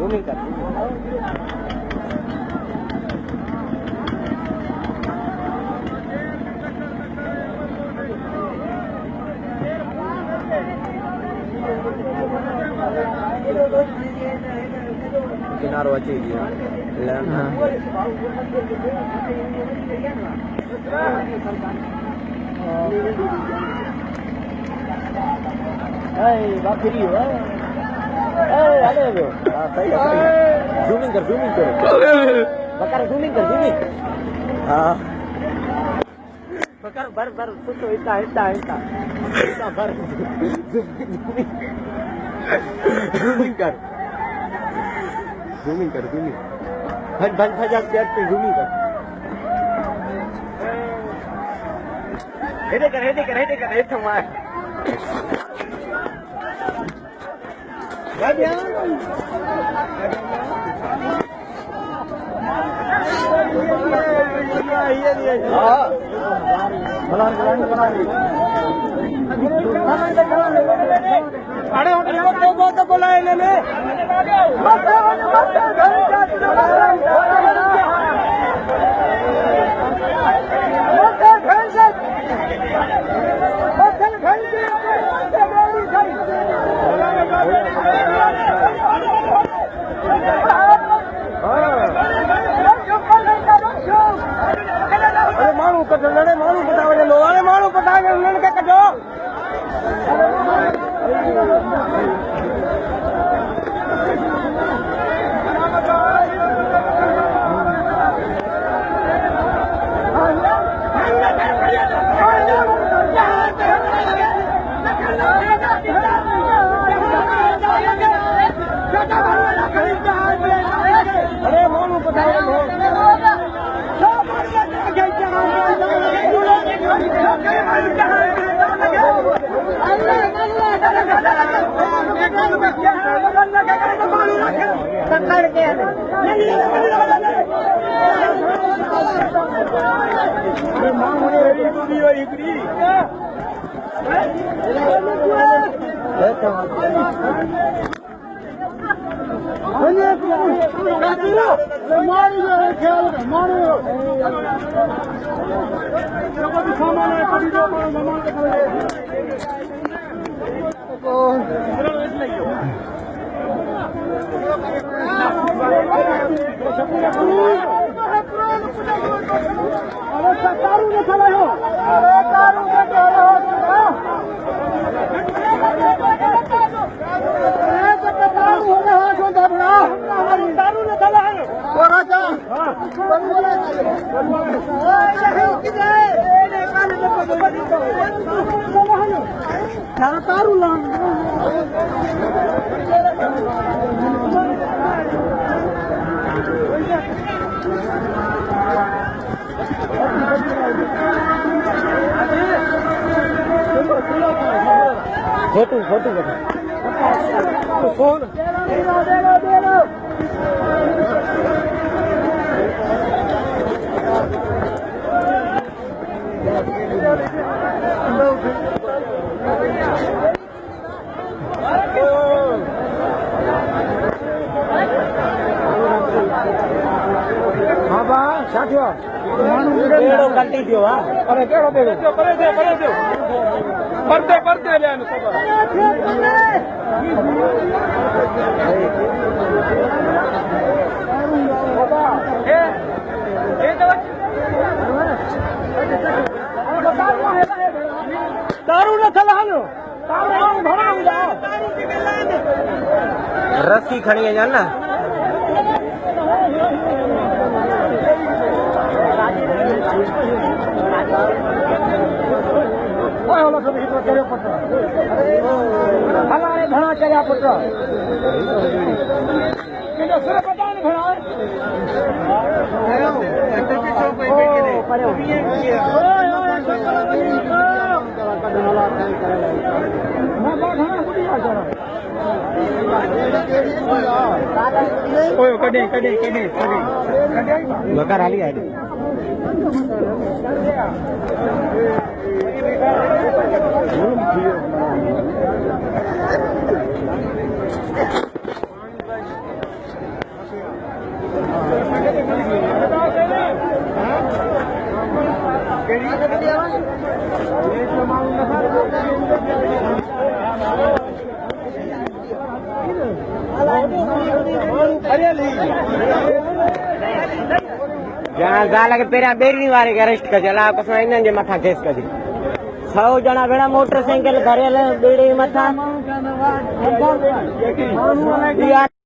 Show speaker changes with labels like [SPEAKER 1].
[SPEAKER 1] Zooming કર કિનારો અચી ગયો બાકી ઝૂમિંગ કર બકાર ઝૂમિંગ કર હા બકાર ભર ભર તો ઇતા ઇતા ઇતા ભર ઝૂમિંગ કર ભજ ભજ ભજા પેટ पे ઝૂમિંગ કર હેડે કર હેઠો માર फोटो फोन हाँ बा साथियों पेड़ो कटी दियो हाँ अरे केड़ो पेड़ो परे दे परते ले आने सब दारू न थलानो रस्सी खड़ी है जान ना हमारे घना चलिया पुत्र बकार आली आहे
[SPEAKER 2] ॼणा ज़ाल खे पहिरियां ॿेड़ी वारे खे अरेस्ट कजे, अलाए कसम इन्हनि जे मथां केस कजे। 100 ॼणा भेड़ा मोटरसाइकिल भरियल ॿेड़ी मथां